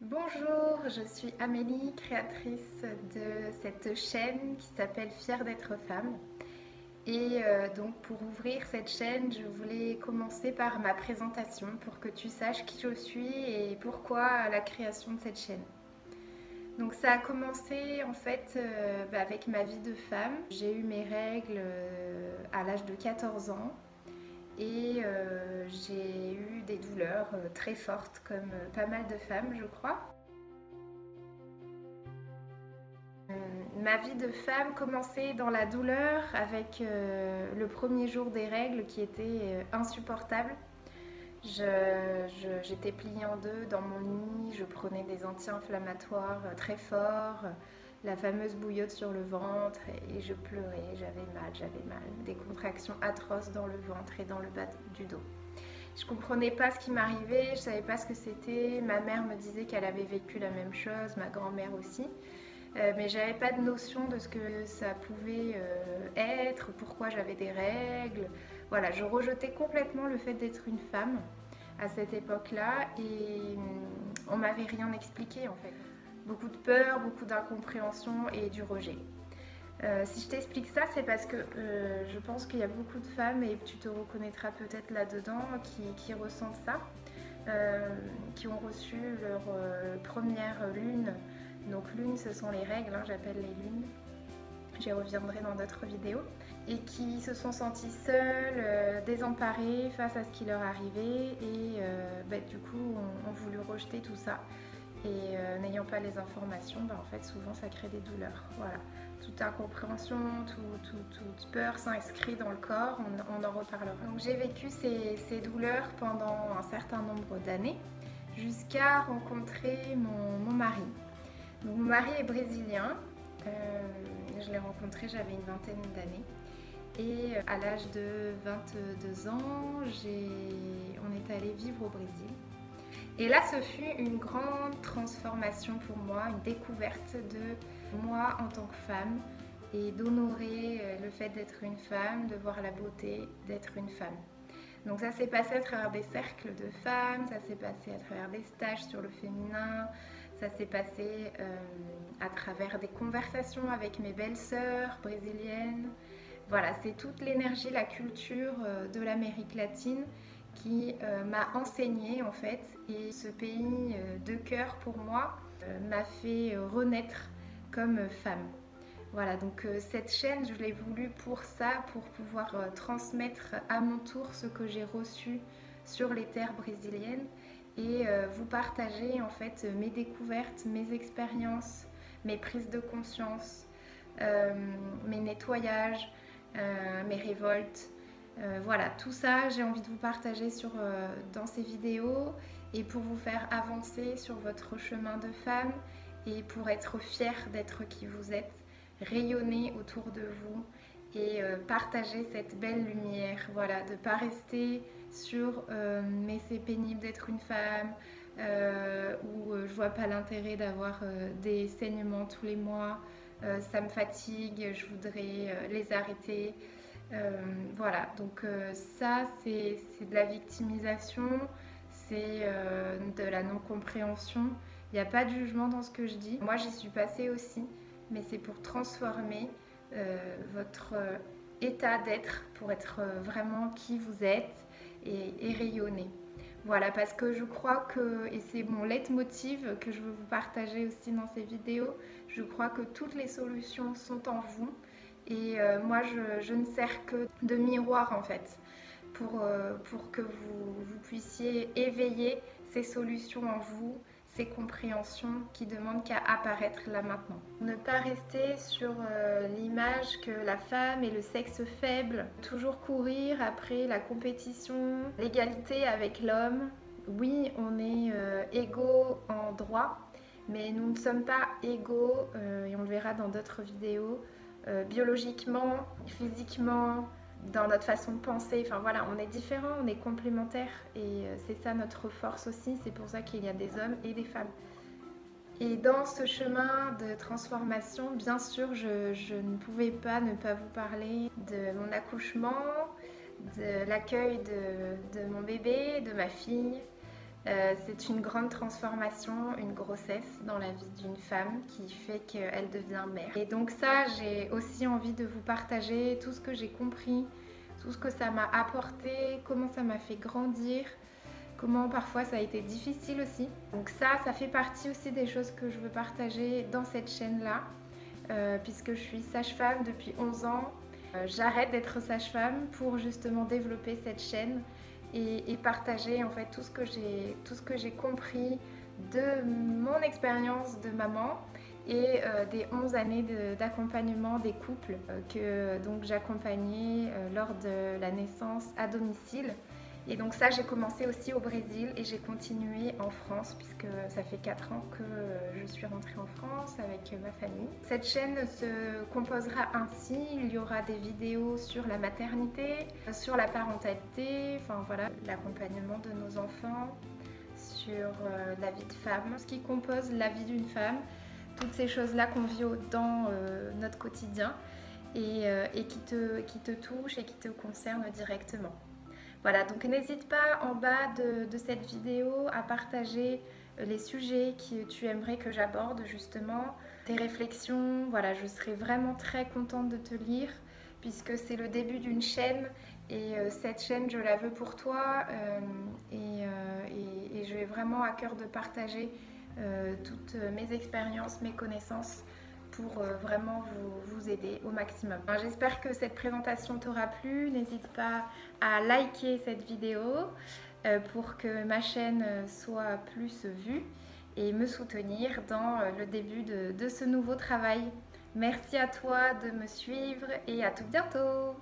Bonjour, je suis Amélie, créatrice de cette chaîne qui s'appelle Fière d'être femme. Et donc pour ouvrir cette chaîne, je voulais commencer par ma présentation pour que tu saches qui je suis et pourquoi la création de cette chaîne. Donc ça a commencé en fait avec ma vie de femme. J'ai eu mes règles à l'âge de 14 ans et j'ai eu des douleurs très fortes comme pas mal de femmes je crois. Ma vie de femme commençait dans la douleur avec le premier jour des règles qui était insupportable. J'étais pliée en deux dans mon lit, je prenais des anti-inflammatoires très forts, la fameuse bouillotte sur le ventre et je pleurais, j'avais mal, des contractions atroces dans le ventre et dans le bas du dos. Je comprenais pas ce qui m'arrivait, je savais pas ce que c'était. Ma mère me disait qu'elle avait vécu la même chose, ma grand-mère aussi. Mais j'avais pas de notion de ce que ça pouvait être, pourquoi j'avais des règles. Voilà, je rejetais complètement le fait d'être une femme à cette époque-là et on m'avait rien expliqué en fait. Beaucoup de peur, beaucoup d'incompréhension et du rejet. Si je t'explique ça, c'est parce que je pense qu'il y a beaucoup de femmes, et tu te reconnaîtras peut-être là-dedans, qui ressentent ça, qui ont reçu leur première lune. Donc lune, ce sont les règles, hein, j'appelle les lunes. J'y reviendrai dans d'autres vidéos. Et qui se sont senties seules, désemparées face à ce qui leur arrivait et du coup ont voulu rejeter tout ça. Et n'ayant pas les informations, en fait souvent ça crée des douleurs. Voilà. Toute incompréhension, toute peur s'inscrit dans le corps, on en reparlera. Donc j'ai vécu ces douleurs pendant un certain nombre d'années jusqu'à rencontrer mon mari. Donc, mon mari est brésilien, je l'ai rencontré, j'avais une vingtaine d'années. Et à l'âge de 22 ans, on est allé vivre au Brésil. Et là, ce fut une grande transformation pour moi, une découverte de moi en tant que femme et d'honorer le fait d'être une femme, de voir la beauté d'être une femme. Donc ça s'est passé à travers des cercles de femmes, ça s'est passé à travers des stages sur le féminin, ça s'est passé à travers des conversations avec mes belles-sœurs brésiliennes. Voilà, c'est toute l'énergie, la culture de l'Amérique latine qui m'a enseigné en fait. Et ce pays de cœur pour moi m'a fait renaître comme femme. Voilà, donc cette chaîne, je l'ai voulu pour ça, pour pouvoir transmettre à mon tour ce que j'ai reçu sur les terres brésiliennes et vous partager en fait mes découvertes, mes expériences, mes prises de conscience, mes nettoyages, mes révoltes. Voilà, tout ça, j'ai envie de vous partager dans ces vidéos et pour vous faire avancer sur votre chemin de femme et pour être fière d'être qui vous êtes, rayonner autour de vous et partager cette belle lumière. Voilà, de ne pas rester sur mais c'est pénible d'être une femme ou je vois pas l'intérêt d'avoir des saignements tous les mois, ça me fatigue, je voudrais les arrêter. Voilà, donc ça c'est de la victimisation, c'est de la non-compréhension. Il n'y a pas de jugement dans ce que je dis. Moi j'y suis passée aussi, mais c'est pour transformer votre état d'être, pour être vraiment qui vous êtes et rayonner. Voilà, parce que je crois que, et c'est mon leitmotiv que je veux vous partager aussi dans ces vidéos, je crois que toutes les solutions sont en vous. Et moi, je ne sers que de miroir en fait, pour que vous puissiez éveiller ces solutions en vous, ces compréhensions qui demandent qu'à apparaître là maintenant. Ne pas rester sur l'image que la femme est le sexe faible, toujours courir après la compétition, l'égalité avec l'homme. Oui, on est égaux en droit, mais nous ne sommes pas égaux, et on le verra dans d'autres vidéos, biologiquement, physiquement, dans notre façon de penser. Enfin voilà, on est différents, on est complémentaires et c'est ça notre force aussi. C'est pour ça qu'il y a des hommes et des femmes. Et dans ce chemin de transformation, bien sûr, je ne pouvais pas ne pas vous parler de mon accouchement, de l'accueil de mon bébé, de ma fille. C'est une grande transformation, une grossesse dans la vie d'une femme qui fait qu'elle devient mère. Et donc ça, j'ai aussi envie de vous partager tout ce que j'ai compris, tout ce que ça m'a apporté, comment ça m'a fait grandir, comment parfois ça a été difficile aussi. Donc ça fait partie aussi des choses que je veux partager dans cette chaîne-là, puisque je suis sage-femme depuis 11 ans. J'arrête d'être sage-femme pour justement développer cette chaîne et partager en fait tout ce que j'ai compris de mon expérience de maman et des 11 années d'accompagnement des couples que donc j'accompagnais lors de la naissance à domicile. Et donc ça, j'ai commencé aussi au Brésil et j'ai continué en France puisque ça fait 4 ans que je suis rentrée en France avec ma famille. Cette chaîne se composera ainsi, il y aura des vidéos sur la maternité, sur la parentalité, enfin voilà, l'accompagnement de nos enfants, sur la vie de femme, ce qui compose la vie d'une femme, toutes ces choses-là qu'on vit dans notre quotidien et qui te touchent et qui te concernent directement. Voilà, donc n'hésite pas en bas de cette vidéo à partager les sujets que tu aimerais que j'aborde justement, tes réflexions. Voilà, je serai vraiment très contente de te lire puisque c'est le début d'une chaîne et cette chaîne, je la veux pour toi et j'ai vraiment à cœur de partager toutes mes expériences, mes connaissances pour vraiment vous aider au maximum. J'espère que cette présentation t'aura plu. N'hésite pas à liker cette vidéo pour que ma chaîne soit plus vue et me soutenir dans le début de ce nouveau travail. Merci à toi de me suivre et à tout bientôt!